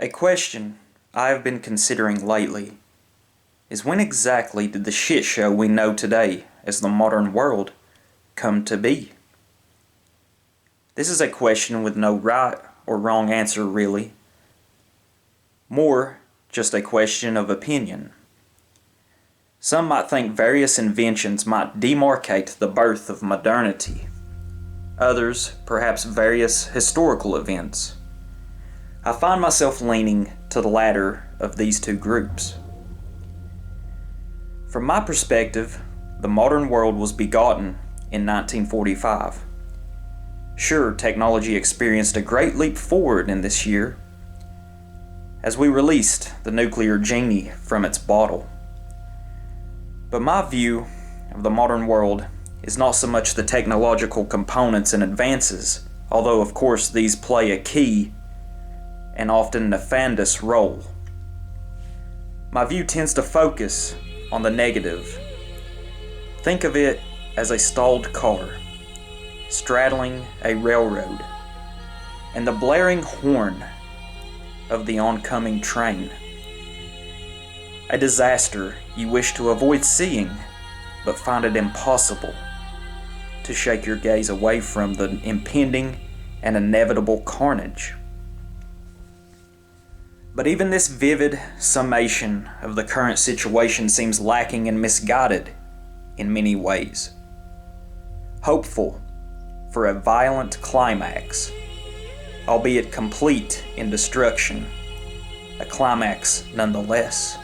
A question I have been considering lately is when exactly did the shit show we know today as the modern world come to be? This is a question with no right or wrong answer really. More just a question of opinion. Some might think various inventions might demarcate the birth of modernity. Others, perhaps various historical events. I find myself leaning to the latter of these two groups. From my perspective, the modern world was begotten in 1945. Sure, technology experienced a great leap forward in this year as we released the nuclear genie from its bottle. But my view of the modern world is not so much the technological components and advances, although of course these play a key and often nefandous role. My view tends to focus on the negative. Think of it as a stalled car straddling a railroad and the blaring horn of the oncoming train. A disaster you wish to avoid seeing, but find it impossible to shake your gaze away from the impending and inevitable carnage. But even this vivid summation of the current situation seems lacking and misguided in many ways. Hopeful for a violent climax, albeit complete in destruction, a climax nonetheless.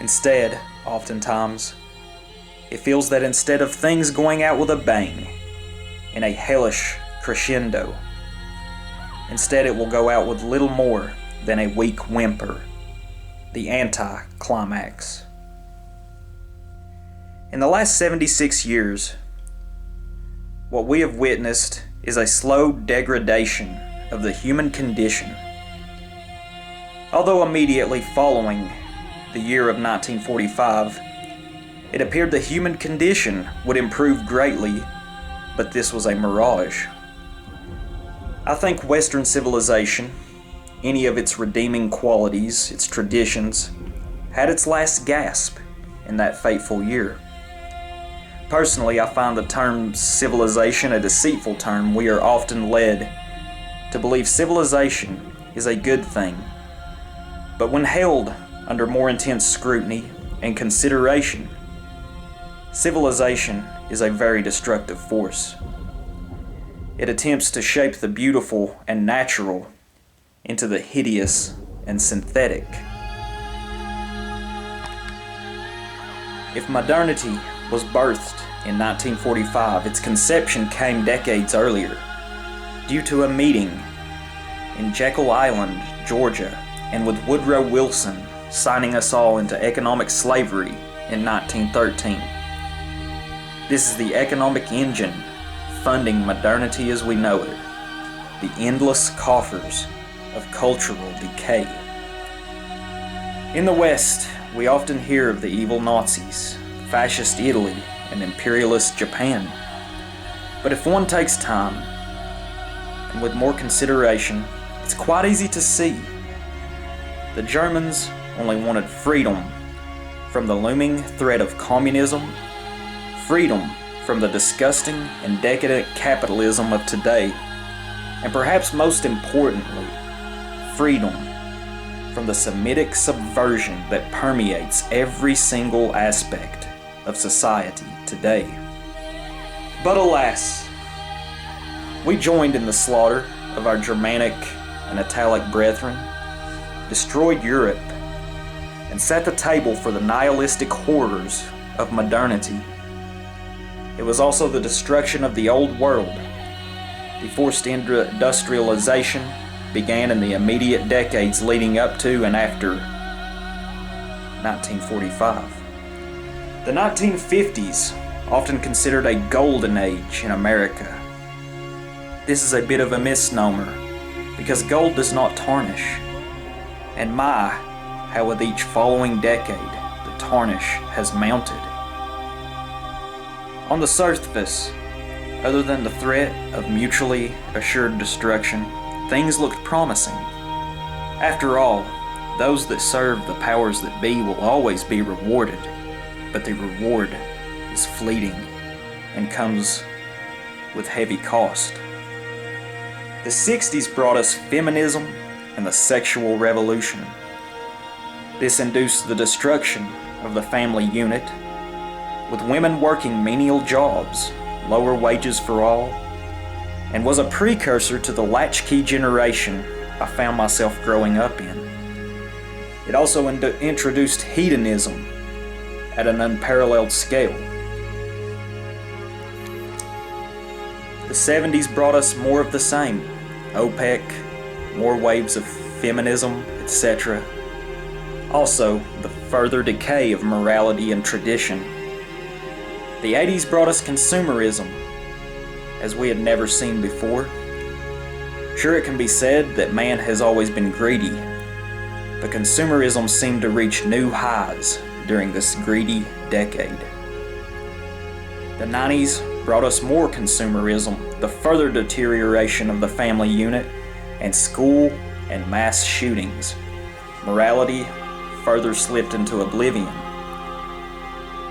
Instead, oftentimes, it feels that instead of things going out with a bang, in a hellish crescendo, instead it will go out with little more than a weak whimper, the anti-climax. In the last 76 years, what we have witnessed is a slow degradation of the human condition. Although immediately following the year of 1945, it appeared the human condition would improve greatly, but this was a mirage. I think Western civilization, any of its redeeming qualities, its traditions, had its last gasp in that fateful year. Personally, I find the term civilization a deceitful term. We are often led to believe civilization is a good thing, but when held under more intense scrutiny and consideration, civilization is a very destructive force. It attempts to shape the beautiful and natural into the hideous and synthetic. If modernity was birthed in 1945, its conception came decades earlier, due to a meeting in Jekyll Island, Georgia, and with Woodrow Wilson signing us all into economic slavery in 1913. This is the economic engine funding modernity as we know it, the endless coffers of cultural decay. In the West, we often hear of the evil Nazis, fascist Italy, and imperialist Japan. But if one takes time, and with more consideration, it's quite easy to see. The Germans only wanted freedom from the looming threat of communism, freedom from the disgusting and decadent capitalism of today, and perhaps most importantly, freedom from the Semitic subversion that permeates every single aspect of society today. But alas, we joined in the slaughter of our Germanic and Italic brethren, destroyed Europe, and set the table for the nihilistic horrors of modernity. It was also the destruction of the old world. The forced industrialization began in the immediate decades leading up to and after 1945. The 1950s, often considered a golden age in America. This is a bit of a misnomer, because gold does not tarnish. And my, how with each following decade, the tarnish has mounted. On the surface, other than the threat of mutually assured destruction, things looked promising. After all, those that serve the powers that be will always be rewarded, but the reward is fleeting and comes with heavy cost. The 60s brought us feminism and the sexual revolution. This induced the destruction of the family unit, with women working menial jobs, lower wages for all, and was a precursor to the latchkey generation I found myself growing up in. It also introduced hedonism at an unparalleled scale. The 70s brought us more of the same: OPEC, more waves of feminism, etc. Also, the further decay of morality and tradition. The 80s brought us consumerism, as we had never seen before. Sure, it can be said that man has always been greedy, but consumerism seemed to reach new highs during this greedy decade. The 90s brought us more consumerism, the further deterioration of the family unit, and school and mass shootings. Morality further slipped into oblivion.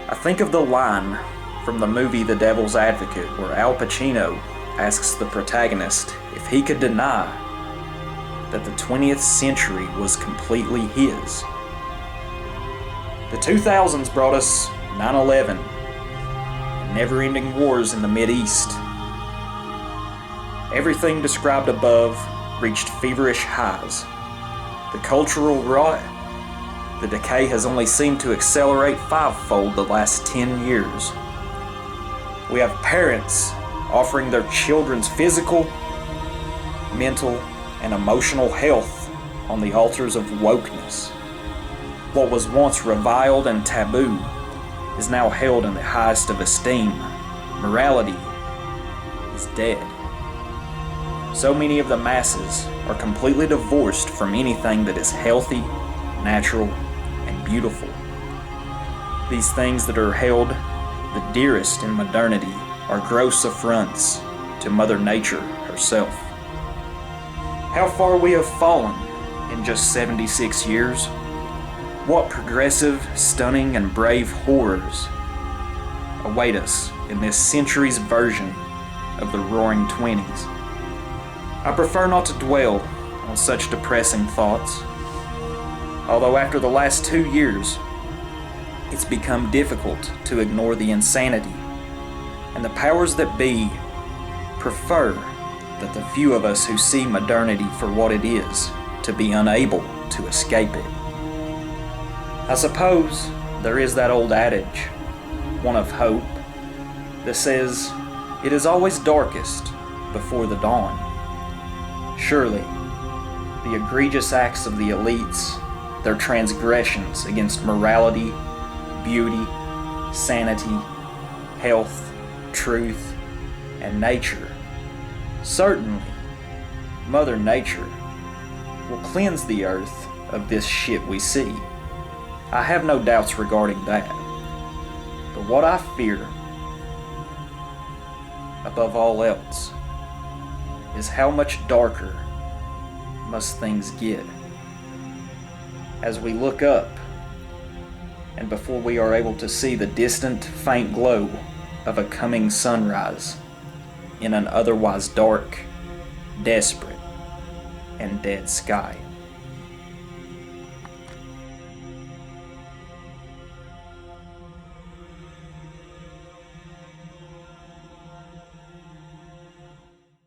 I think of the line from the movie The Devil's Advocate, where Al Pacino asks the protagonist if he could deny that the 20th century was completely his. The 2000s brought us 9/11 and never-ending wars in the Mideast. Everything described above reached feverish highs. The cultural rot, the decay has only seemed to accelerate fivefold the last 10 years. We have parents offering their children's physical, mental, and emotional health on the altars of wokeness. What was once reviled and taboo is now held in the highest of esteem. Morality is dead. So many of the masses are completely divorced from anything that is healthy, natural, and beautiful. These things that are held the dearest in modernity are gross affronts to Mother Nature herself. How far we have fallen in just 76 years. What progressive, stunning, and brave horrors await us in this century's version of the Roaring Twenties. I prefer not to dwell on such depressing thoughts, although after the last 2 years, it's become difficult to ignore the insanity, and the powers that be prefer that the few of us who see modernity for what it is to be unable to escape it. I suppose there is that old adage, one of hope, that says it is always darkest before the dawn. Surely, the egregious acts of the elites, their transgressions against morality, beauty, sanity, health, truth, and nature. Certainly, Mother Nature will cleanse the earth of this shit we see. I have no doubts regarding that. But what I fear, above all else, is how much darker must things get as we look up and before we are able to see the distant, faint glow of a coming sunrise in an otherwise dark, desperate, and dead sky.